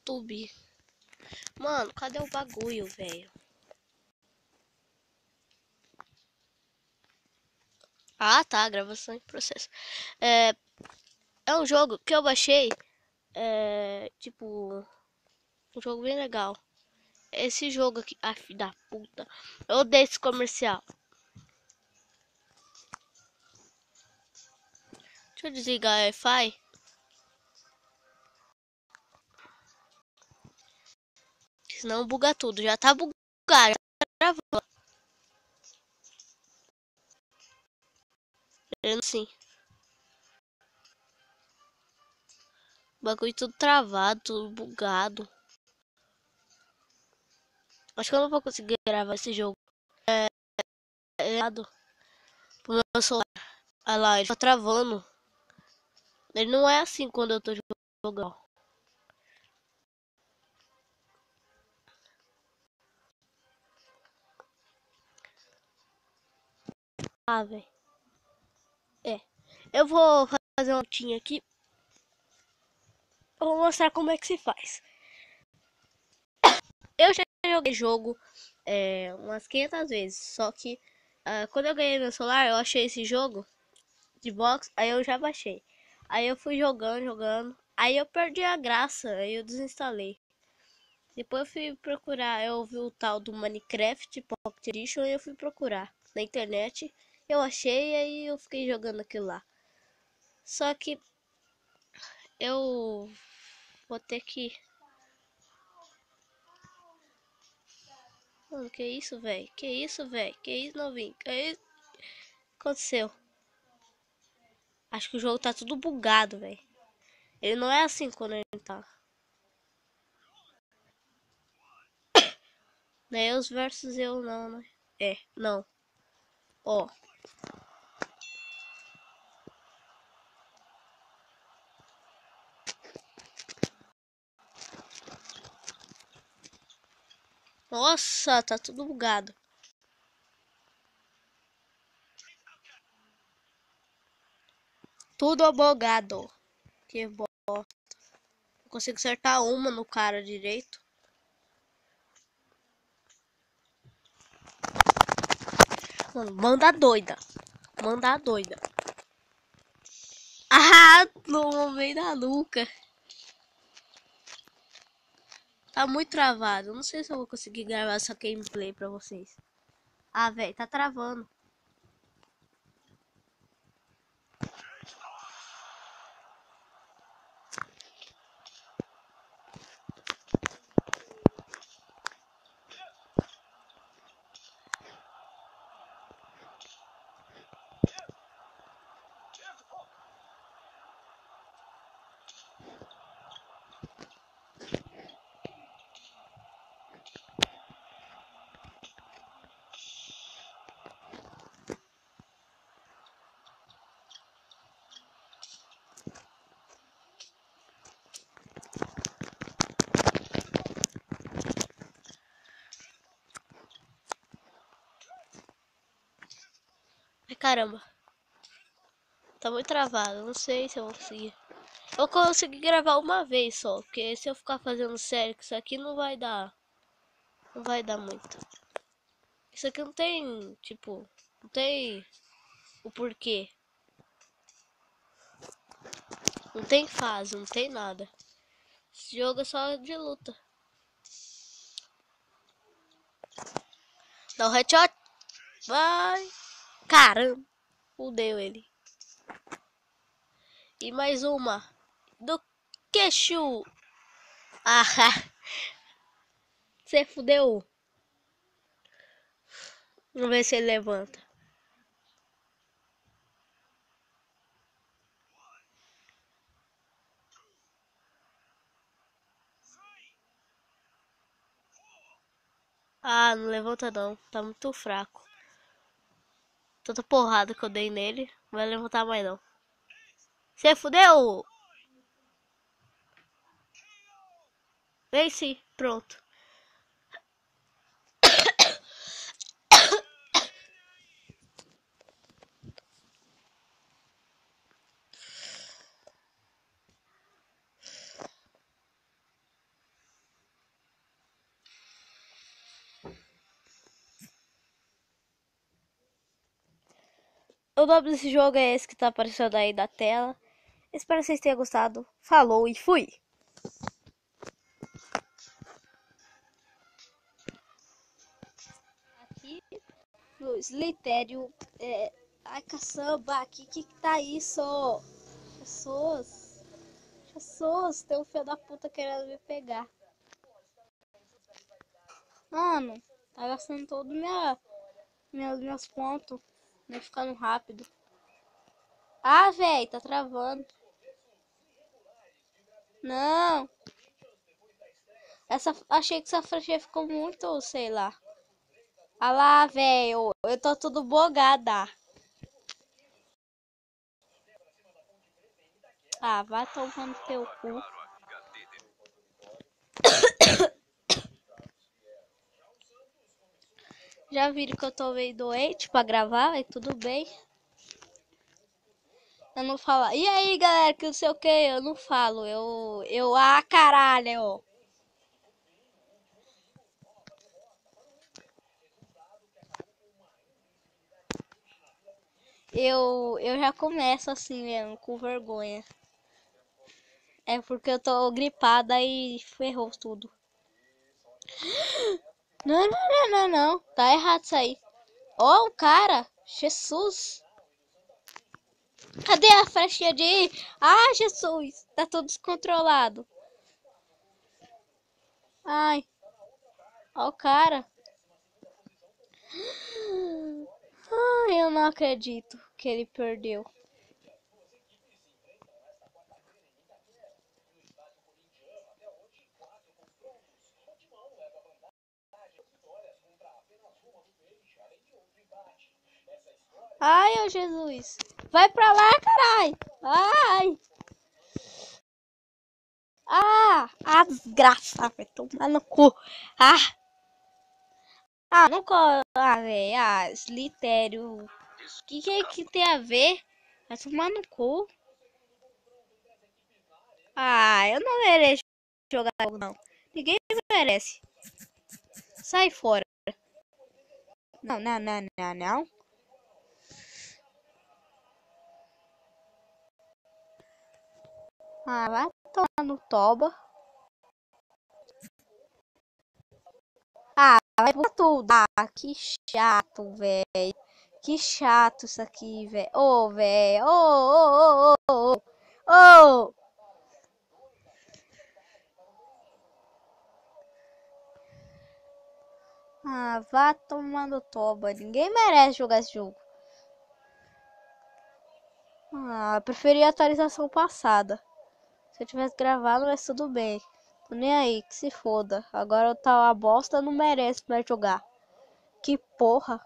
YouTube. Mano, cadê o bagulho, velho? Ah, tá, gravação em processo. É, é um jogo que eu baixei. Tipo, um jogo bem legal. Esse jogo aqui, ah, filho da puta. Eu odeio esse comercial. Deixa eu desligar o Wi-Fi. Senão buga tudo. Já tá bugado. Já tá gravando. Sim. Bagulho tudo travado, tudo bugado. Acho que eu não vou conseguir gravar esse jogo. Errado pro meu celular. Olha lá, ele tá travando. Ele não é assim quando eu tô jogando. Ah, velho. É. Eu vou fazer uma tinha aqui. Eu vou mostrar como é que se faz. Eu já joguei jogo umas 500 vezes. Só que quando eu ganhei meu celular, eu achei esse jogo de box. Aí eu já baixei. Aí eu fui jogando. Aí eu perdi a graça. Aí eu desinstalei. Depois eu fui procurar. Eu vi o tal do Minecraft Pocket Edition. E eu fui procurar na internet. Eu achei. E aí eu fiquei jogando aquilo lá. Só que eu vou ter que... Mano, que isso, velho? Que isso, velho? Que isso, novinho? Que isso? Aconteceu? Acho que o jogo tá tudo bugado, velho. Ele não é assim quando ele tá. Deus versus eu não, né? Não. Ó. Nossa, tá tudo bugado. Tudo bugado. Que bosta. Não consigo acertar uma no cara direito. Mano, manda doida. Manda doida. Ah, no meio da nuca. Tá muito travado. Não sei se eu vou conseguir gravar essa gameplay pra vocês. Ah, velho, tá travando. Ai, caramba. Tá muito travado. Não sei se eu vou conseguir. Eu consegui gravar uma vez só. Porque se eu ficar fazendo sério com isso aqui não vai dar. Não vai dar muito. Isso aqui não tem, tipo, não tem o porquê. Não tem fase, não tem nada. Esse jogo é só de luta. Dá um headshot. Vai. Caramba. Fudeu ele. E mais uma. Do queixo. Ah, você fudeu. Vamos ver se ele levanta. Ah, não levanta não. Tá muito fraco. Tanta porrada que eu dei nele. Não vai levantar mais não. Você fudeu. Vence. Pronto. O nome desse jogo é esse que tá aparecendo aí na tela. Espero que vocês tenham gostado. Falou e fui! Aqui no Slitério. Ai, caçamba, que tá isso? Pessoas, tem um filho da puta querendo me pegar. Mano, tá gastando todo meus pontos. Não ficando rápido. Ah, velho, tá travando. Não. Achei que essa franquia ficou muito, sei lá. Ah lá, velho, eu tô tudo bugada. Ah, vai tomando teu cu. Já viram que eu tô meio doente pra gravar, e tudo bem. Eu não falo. E aí, galera, que não sei o que, eu não falo. Caralho. Eu já começo assim mesmo, com vergonha. É porque eu tô gripada e ferrou tudo. Não. Tá errado isso aí. Ó, o cara. Jesus. Cadê a flechinha de... Ah, Jesus. Tá tudo descontrolado. Ai. Ó o cara. Ai, eu não acredito que ele perdeu. Ai, ô Jesus. Vai pra lá, carai. Ai. Ah, desgraça. Vai tomar no cu. Não cola, velho. Slitério. Que tem a ver? Vai tomar no cu. Eu não mereço jogar não. Ninguém merece. Sai fora. Não. Vai tomar no toba. Vai por tudo. Que chato, velho. Que chato isso aqui, velho. Ô, velho. Ô. Vá tomando toba. Ninguém merece jogar esse jogo. Eu preferi a atualização passada. Se eu tivesse gravado, mas tudo bem. Tô nem aí, que se foda. Agora tá uma bosta, não merece mais jogar. Que porra.